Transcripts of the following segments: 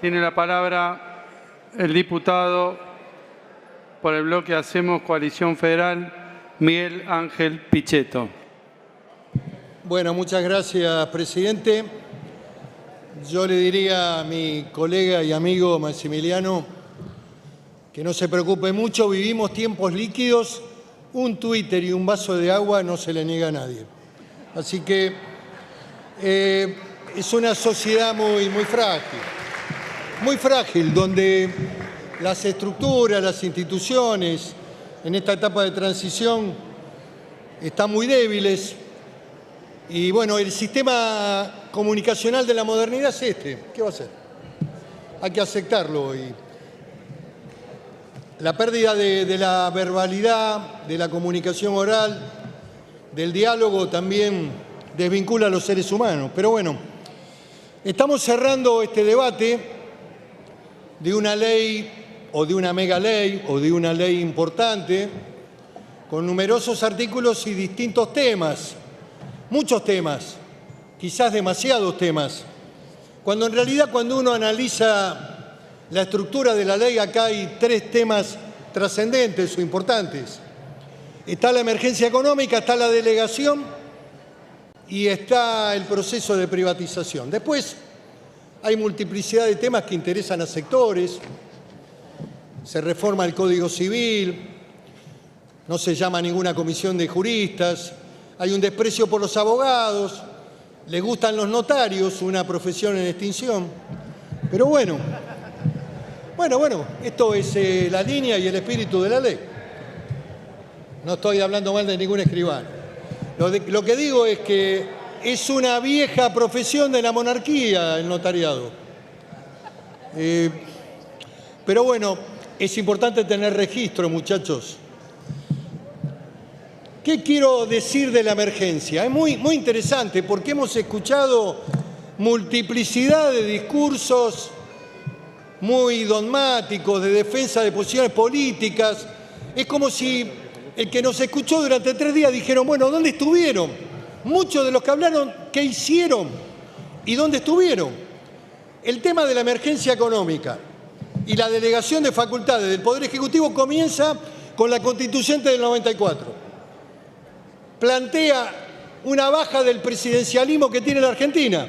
Tiene la palabra el diputado por el bloque Hacemos Coalición Federal, Miguel Ángel Pichetto. Bueno, muchas gracias, presidente. Yo le diría a mi colega y amigo Maximiliano que no se preocupe mucho, vivimos tiempos líquidos, un Twitter y un vaso de agua no se le niega a nadie. Así que es una sociedad muy frágil, donde las estructuras, las instituciones en esta etapa de transición están muy débiles. Y bueno, el sistema comunicacional de la modernidad es este. ¿Qué va a hacer? Hay que aceptarlo hoy. La pérdida de la verbalidad, de la comunicación oral, del diálogo también desvincula a los seres humanos. Pero bueno, estamos cerrando este debate de una ley o de una mega ley o de una ley importante con numerosos artículos y distintos temas. Muchos temas, quizás demasiados temas, cuando en realidad cuando uno analiza la estructura de la ley, acá hay tres temas trascendentes o importantes. Está la emergencia económica, está la delegación y está el proceso de privatización. Después hay multiplicidad de temas que interesan a sectores, se reforma el Código Civil, no se llama ninguna comisión de juristas, hay un desprecio por los abogados, les gustan los notarios, una profesión en extinción. Pero bueno, esto es la línea y el espíritu de la ley. No estoy hablando mal de ningún escribano. Lo que digo es que es una vieja profesión de la monarquía el notariado. Pero bueno, es importante tener registro, muchachos. ¿Qué quiero decir de la emergencia? Es muy interesante porque hemos escuchado multiplicidad de discursos muy dogmáticos, de defensa de posiciones políticas. Es como si el que nos escuchó durante 3 días dijeron, bueno, ¿dónde estuvieron? Muchos de los que hablaron, ¿qué hicieron? ¿Y dónde estuvieron? El tema de la emergencia económica y la delegación de facultades del Poder Ejecutivo comienza con la Constituyente del 94. Plantea una baja del presidencialismo que tiene la Argentina,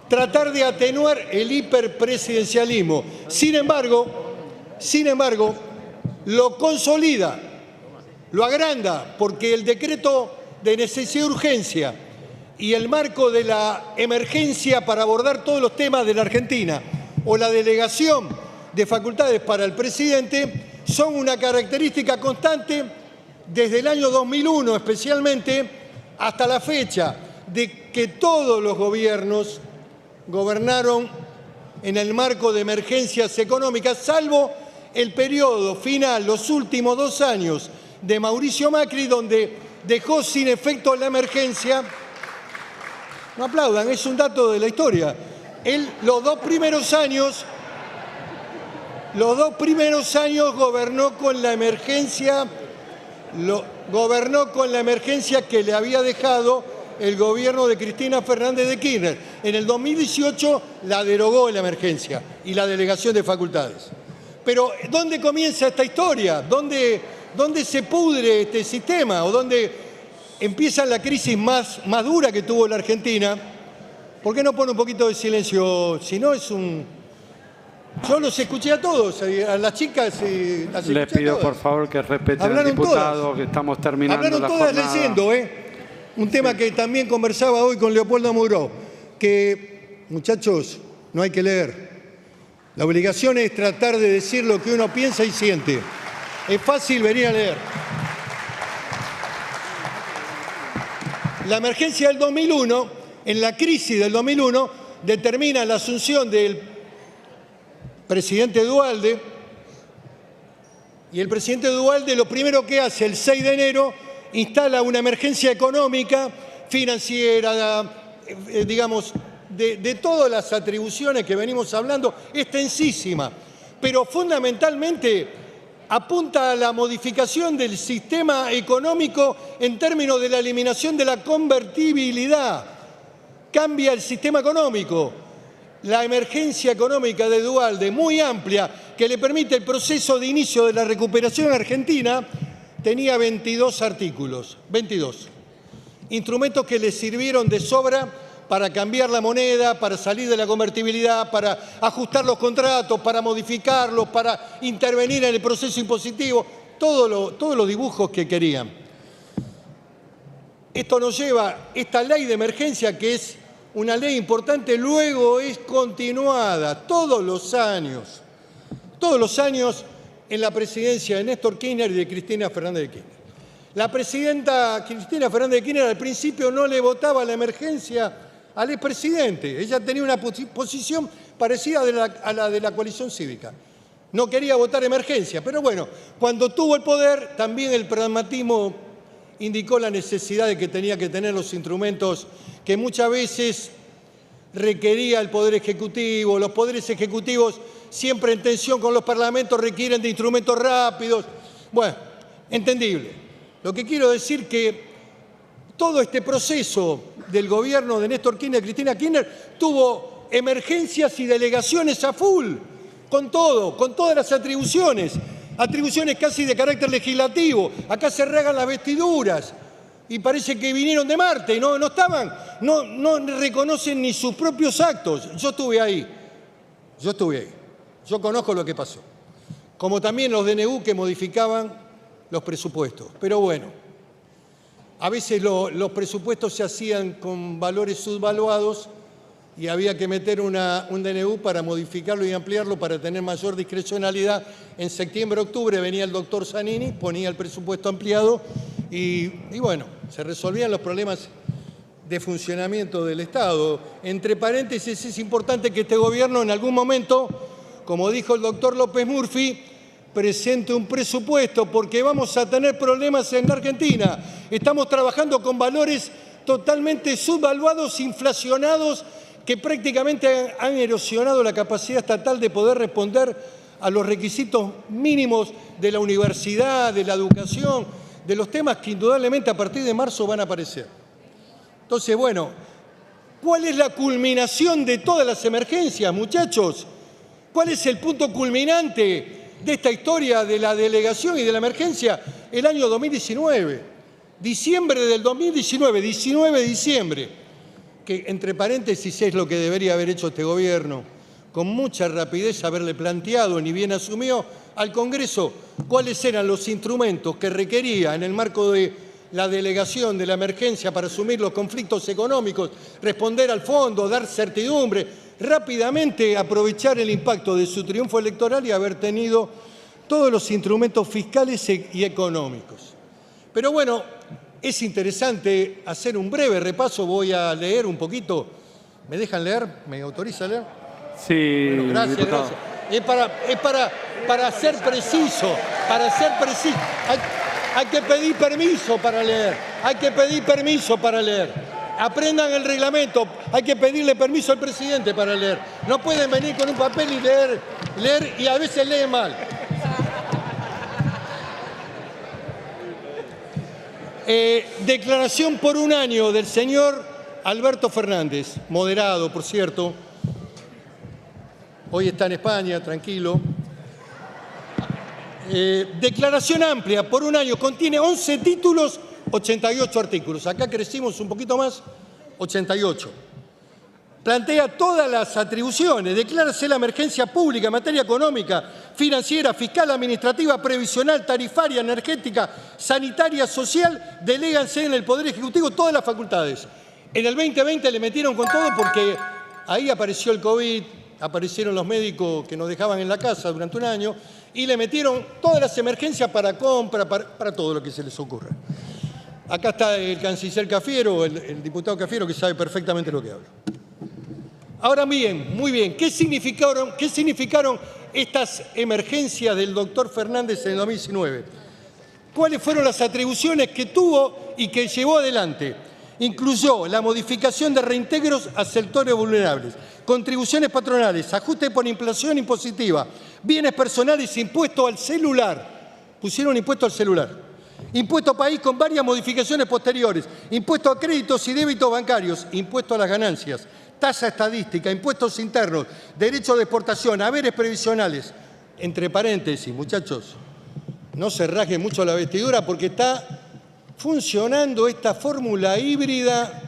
tratar de atenuar el hiperpresidencialismo. Sin embargo, lo consolida, lo agranda, porque el decreto de necesidad y urgencia y el marco de la emergencia para abordar todos los temas de la Argentina o la delegación de facultades para el presidente son una característica constante desde el año 2001 especialmente hasta la fecha, de que todos los gobiernos gobernaron en el marco de emergencias económicas, salvo el periodo final, los últimos 2 años de Mauricio Macri, donde dejó sin efecto la emergencia. No aplaudan, es un dato de la historia. Los dos primeros años gobernó con la emergencia. Gobernó con la emergencia que le había dejado el gobierno de Cristina Fernández de Kirchner. En el 2018 la derogó la emergencia y la delegación de facultades. Pero ¿dónde comienza esta historia? ¿Dónde se pudre este sistema? ¿O dónde empieza la crisis más dura que tuvo la Argentina? ¿Por qué no pone un poquito de silencio? Si no es un... Yo los escuché a todos, a las chicas las escuché. Les pido a todas. por favor que respeten al Hablaron diputado, todas. que estamos terminando Hablaron la todas jornada. leyendo, un tema que también conversaba hoy con Leopoldo Muró, que, muchachos, no hay que leer. La obligación es tratar de decir lo que uno piensa y siente. Es fácil venir a leer. La emergencia del 2001, en la crisis del 2001, determina la asunción del presidente Duhalde, y el presidente Duhalde lo primero que hace el 6 de enero instala una emergencia económica, financiera, digamos, de todas las atribuciones que venimos hablando, extensísima, pero fundamentalmente apunta a la modificación del sistema económico en términos de la eliminación de la convertibilidad. Cambia el sistema económico. la emergencia económica de Duhalde, muy amplia, que le permite el proceso de inicio de la recuperación argentina, tenía 22 artículos, 22. Instrumentos que le sirvieron de sobra para cambiar la moneda, para salir de la convertibilidad, para ajustar los contratos, para modificarlos, para intervenir en el proceso impositivo, todos los dibujos que querían. Esto nos lleva, esta ley de emergencia, que es una ley importante, luego es continuada todos los años en la presidencia de Néstor Kirchner y de Cristina Fernández de Kirchner. La presidenta Cristina Fernández de Kirchner al principio no le votaba la emergencia al expresidente. Ella tenía una posición parecida a la de la coalición cívica. No quería votar emergencia, pero bueno, cuando tuvo el poder, también el pragmatismo indicó la necesidad de que tenía que tener los instrumentos que muchas veces requería el Poder Ejecutivo. Los poderes ejecutivos, siempre en tensión con los parlamentos, requieren de instrumentos rápidos. Bueno, entendible. Lo que quiero decir que todo este proceso del gobierno de Néstor Kirchner y Cristina Kirchner tuvo emergencias y delegaciones a full, con todo, con todas las atribuciones casi de carácter legislativo. Acá se regan las vestiduras y parece que vinieron de Marte y no reconocen ni sus propios actos. Yo estuve ahí, yo conozco lo que pasó, como también los DNU que modificaban los presupuestos. Pero bueno, a veces los presupuestos se hacían con valores subvaluados y había que meter un DNU para modificarlo y ampliarlo para tener mayor discrecionalidad. En septiembre, octubre venía el doctor Zanini, ponía el presupuesto ampliado y bueno, se resolvían los problemas de funcionamiento del Estado. Entre paréntesis, es importante que este gobierno en algún momento, como dijo el doctor López Murphy, presente un presupuesto, porque vamos a tener problemas en la Argentina. Estamos trabajando con valores totalmente subvaluados, inflacionados, que prácticamente han erosionado la capacidad estatal de poder responder a los requisitos mínimos de la universidad, de la educación, de los temas que indudablemente a partir de marzo van a aparecer. Entonces, bueno, ¿cuál es la culminación de todas las emergencias, muchachos? ¿Cuál es el punto culminante de esta historia de la delegación y de la emergencia? El año 2019, diciembre del 2019, 19 de diciembre, que entre paréntesis es lo que debería haber hecho este gobierno, con mucha rapidez haberle planteado, ni bien asumió, al Congreso cuáles eran los instrumentos que requería en el marco de la delegación de la emergencia para asumir los conflictos económicos, responder al fondo, dar certidumbre, rápidamente aprovechar el impacto de su triunfo electoral y haber tenido todos los instrumentos fiscales y económicos. Pero bueno, es interesante hacer un breve repaso. Voy a leer un poquito. ¿Me dejan leer? ¿Me autoriza a leer? Sí, bueno, gracias, diputado. gracias. Es para ser preciso, Hay que pedir permiso para leer, Aprendan el reglamento, hay que pedirle permiso al presidente para leer. No pueden venir con un papel y leer y a veces leen mal. Declaración por un año del señor Alberto Fernández, moderado, por cierto. Hoy está en España, tranquilo. Declaración amplia por un año, contiene 11 títulos, 88 artículos. Acá crecimos un poquito más, 88. Plantea todas las atribuciones, declárase la emergencia pública en materia económica, financiera, fiscal, administrativa, previsional, tarifaria, energética, sanitaria, social, deléganse en el Poder Ejecutivo todas las facultades. En el 2020 le metieron con todo porque ahí apareció el COVID, aparecieron los médicos que nos dejaban en la casa durante un año y le metieron todas las emergencias para compra, para todo lo que se les ocurra. Acá está el canciller Cafiero, el diputado Cafiero, que sabe perfectamente lo que habla. Ahora bien, muy bien, ¿qué significaron estas emergencias del doctor Fernández en el 2019? ¿Cuáles fueron las atribuciones que tuvo y que llevó adelante? Incluyó la modificación de reintegros a sectores vulnerables, contribuciones patronales, ajuste por inflación impositiva, bienes personales, impuesto al celular. Pusieron impuesto al celular. Impuesto país con varias modificaciones posteriores. Impuesto a créditos y débitos bancarios. Impuesto a las ganancias. tasa estadística, impuestos internos, derechos de exportación, haberes previsionales. Entre paréntesis, muchachos, no se rasguen mucho la vestidura porque está funcionando esta fórmula híbrida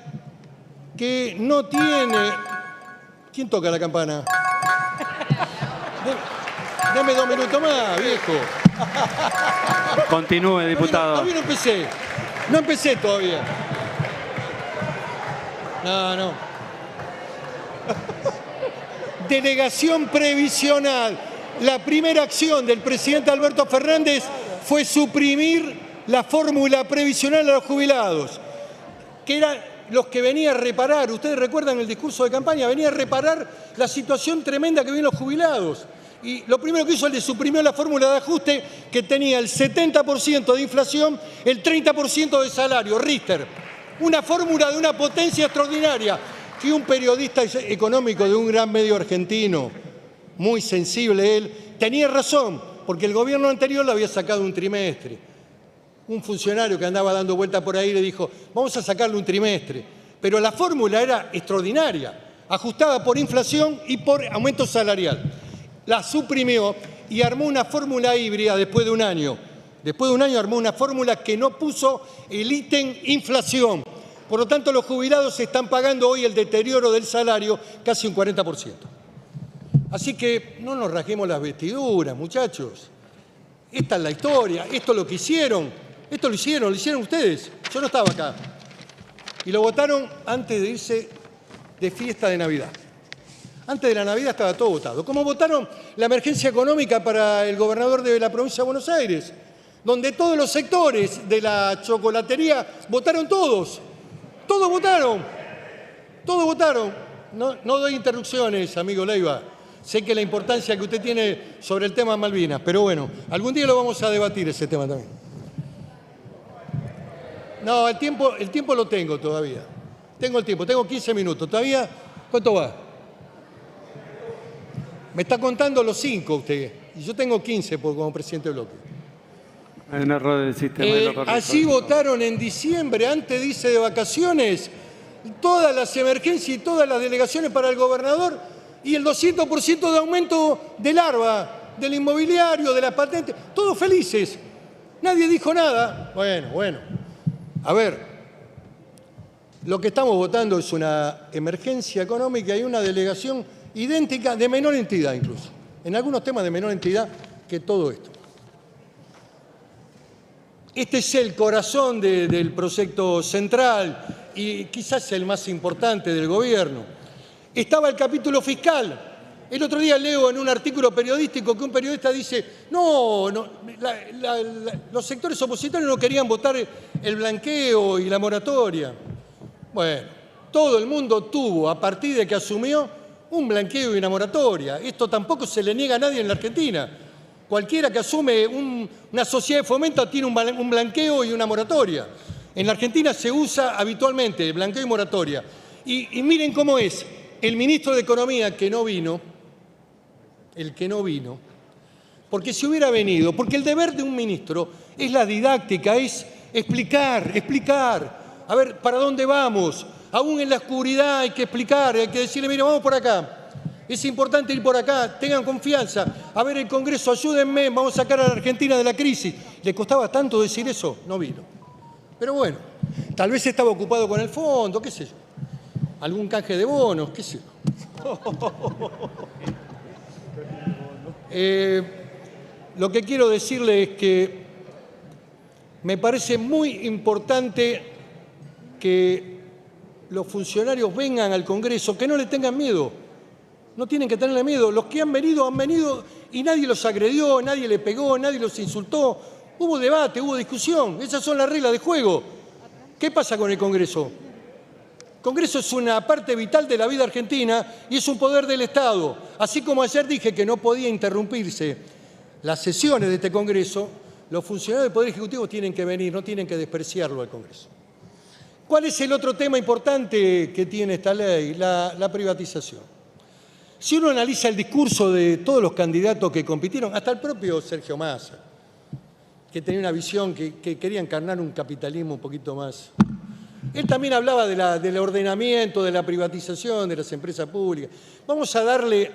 que no tiene... ¿Quién toca la campana? Dame 2 minutos más, viejo. Continúe, diputado. Todavía no empecé. No empecé todavía. No. Delegación previsional. La primera acción del presidente Alberto Fernández fue suprimir la fórmula previsional a los jubilados, que eran los que venía a reparar. Ustedes recuerdan el discurso de campaña, venía a reparar la situación tremenda que viven los jubilados. Y lo primero que hizo, le suprimió la fórmula de ajuste que tenía el 70% de inflación, el 30% de salario, Richter. Una fórmula de una potencia extraordinaria que un periodista económico de un gran medio argentino, muy sensible él, tenía razón, porque el gobierno anterior lo había sacado un trimestre. Un funcionario que andaba dando vuelta por ahí le dijo, vamos a sacarle un trimestre. Pero la fórmula era extraordinaria, ajustada por inflación y por aumento salarial. La suprimió y armó una fórmula híbrida después de un año. Después de un año armó una fórmula que no puso el ítem inflación. Por lo tanto, los jubilados están pagando hoy el deterioro del salario casi un 40%. Así que no nos rasguemos las vestiduras, muchachos. Esta es la historia, esto es lo que hicieron. Esto lo hicieron ustedes. Yo no estaba acá. Y lo votaron antes de irse de fiesta de Navidad. Antes de la Navidad estaba todo votado. Como votaron la emergencia económica para el gobernador de la provincia de Buenos Aires, donde todos los sectores de la chocolatería votaron todos. Todos votaron. Todos votaron. No doy interrupciones, amigo Leiva. Sé que la importancia que usted tiene sobre el tema Malvinas, pero bueno, algún día lo vamos a debatir ese tema también. No, el tiempo lo tengo todavía. Tengo el tiempo, tengo 15 minutos. ¿Todavía? ¿Cuánto va? Me está contando los 5 usted. Y yo tengo 15 como presidente de bloque. Hay un error del sistema. Así votaron en diciembre, antes de irse de vacaciones, todas las emergencias y todas las delegaciones para el gobernador y el 200% de aumento del ARBA, del inmobiliario, de las patentes. Todos felices. Nadie dijo nada. Bueno. A ver, lo que estamos votando es una emergencia económica y una delegación idéntica, de menor entidad incluso, en algunos temas de menor entidad que todo esto. Este es el corazón del proyecto central y quizás el más importante del gobierno. Estaba el capítulo fiscal. El otro día leo en un artículo periodístico que un periodista dice, los sectores opositores no querían votar el blanqueo y la moratoria. Bueno, todo el mundo tuvo, a partir de que asumió, un blanqueo y una moratoria. Esto tampoco se le niega a nadie en la Argentina. Cualquiera que asume una sociedad de fomento tiene un blanqueo y una moratoria. En la Argentina se usa habitualmente el blanqueo y moratoria. Y miren cómo es. El ministro de Economía, el que no vino, porque si hubiera venido, porque el deber de un ministro es la didáctica, es explicar. A ver, ¿para dónde vamos? Aún en la oscuridad hay que explicar, hay que decirle, mire, vamos por acá. Es importante ir por acá, tengan confianza. A ver, el Congreso, ayúdenme, vamos a sacar a la Argentina de la crisis. ¿Le costaba tanto decir eso? No vino. Pero bueno, tal vez estaba ocupado con el fondo, qué sé yo. Algún canje de bonos, qué sé yo. Lo que quiero decirle es que me parece muy importante que los funcionarios vengan al Congreso, que no le tengan miedo. No tienen que tenerle miedo. Los que han venido y nadie los agredió, nadie le pegó, nadie los insultó. Hubo debate, hubo discusión. Esas son las reglas de juego. ¿Qué pasa con el Congreso? El Congreso es una parte vital de la vida argentina y es un poder del Estado. Así como ayer dije que no podía interrumpirse las sesiones de este Congreso, los funcionarios del Poder Ejecutivo tienen que venir, no tienen que despreciarlo al Congreso. ¿Cuál es el otro tema importante que tiene esta ley? La privatización. Si uno analiza el discurso de todos los candidatos que compitieron, hasta el propio Sergio Massa, que tenía una visión que quería encarnar un capitalismo un poquito más Él también hablaba del ordenamiento, de la privatización, de las empresas públicas. Vamos a darle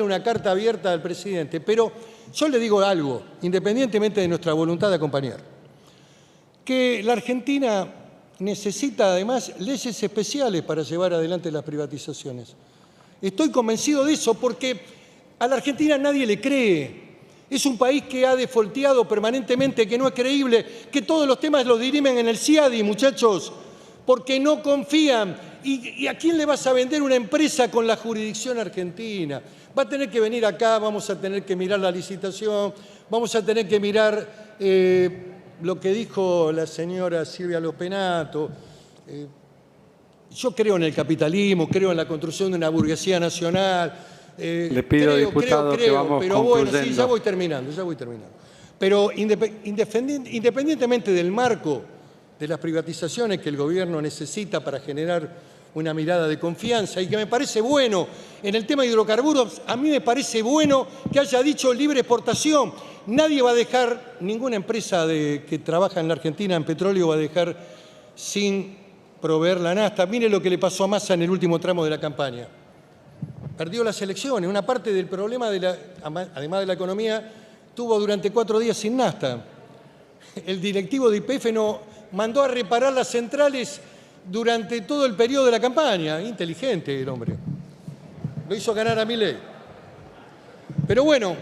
una carta abierta al presidente, pero yo le digo algo, independientemente de nuestra voluntad de acompañar, que la Argentina necesita además leyes especiales para llevar adelante las privatizaciones. Estoy convencido de eso porque a la Argentina nadie le cree. Es un país que ha defolteado permanentemente, que no es creíble, que todos los temas los dirimen en el CIADI, muchachos, porque no confían. ¿Y a quién le vas a vender una empresa con la jurisdicción argentina? Va a tener que venir acá, vamos a tener que mirar la licitación, vamos a tener que mirar lo que dijo la señora Silvia Lopenato. Yo creo en el capitalismo, creo en la construcción de una burguesía nacional. Le pido, diputado, que vamos pero concluyendo. bueno, sí, ya voy terminando. Pero independientemente del marco de las privatizaciones que el gobierno necesita para generar una mirada de confianza y que me parece bueno, en el tema de hidrocarburos, a mí me parece bueno que haya dicho libre exportación. Nadie va a dejar, ninguna empresa que trabaja en la Argentina en petróleo va a dejar sin proveer la nafta. Mire lo que le pasó a Massa en el último tramo de la campaña. Perdió las elecciones. Una parte del problema, además de la economía, tuvo durante 4 días sin nafta. El directivo de YPF mandó a reparar las centrales durante todo el periodo de la campaña. Inteligente el hombre. Lo hizo ganar a Milei. Pero bueno,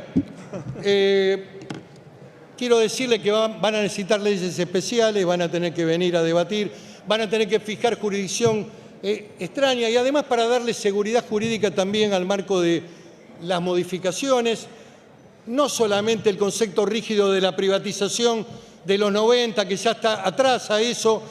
quiero decirle que van a necesitar leyes especiales, van a tener que venir a debatir, van a tener que fijar jurisdicción extraña y además para darle seguridad jurídica también al marco de las modificaciones, no solamente el concepto rígido de la privatización de los 90, que ya está atrás a eso,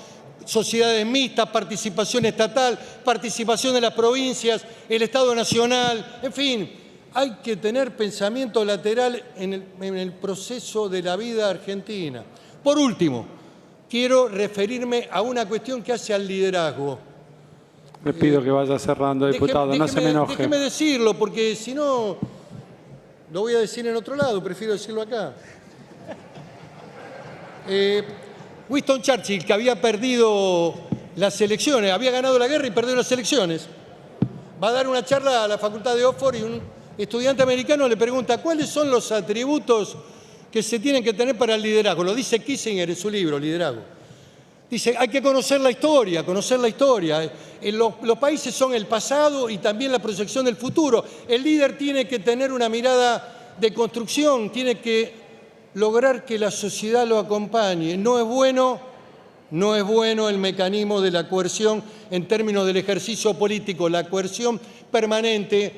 sociedades mixtas, participación estatal, participación de las provincias, el Estado Nacional, en fin, hay que tener pensamiento lateral en el proceso de la vida argentina. Por último, quiero referirme a una cuestión que hace al liderazgo. Le pido que vaya cerrando, diputado, no se me enoje. Déjeme decirlo, porque si no, lo voy a decir en otro lado, prefiero decirlo acá. Winston Churchill, que había perdido las elecciones, había ganado la guerra y perdió las elecciones, va a dar una charla a la Facultad de Oxford y un estudiante americano le pregunta ¿cuáles son los atributos que se tienen que tener para el liderazgo? Lo dice Kissinger en su libro, Liderazgo. Dice, hay que conocer la historia, Los países son el pasado y también la proyección del futuro. El líder tiene que tener una mirada de construcción, tiene que lograr que la sociedad lo acompañe. No es bueno el mecanismo de la coerción en términos del ejercicio político, la coerción permanente,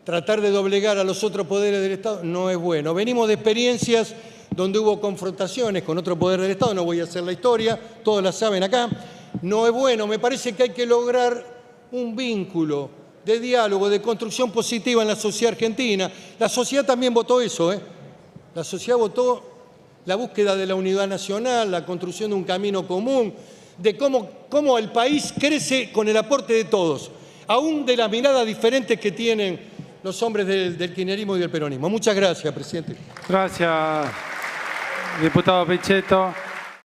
tratar de doblegar a los otros poderes del Estado, no es bueno. Venimos de experiencias donde hubo confrontaciones con otro poder del Estado, no voy a hacer la historia, todos la saben acá, no es bueno. Me parece que hay que lograr un vínculo de diálogo, de construcción positiva en la sociedad argentina. La sociedad también votó eso, La sociedad votó la búsqueda de la unidad nacional, la construcción de un camino común, de cómo el país crece con el aporte de todos, aún de las miradas diferentes que tienen los hombres del kirchnerismo y del peronismo. Muchas gracias, presidente. Gracias, diputado Pichetto.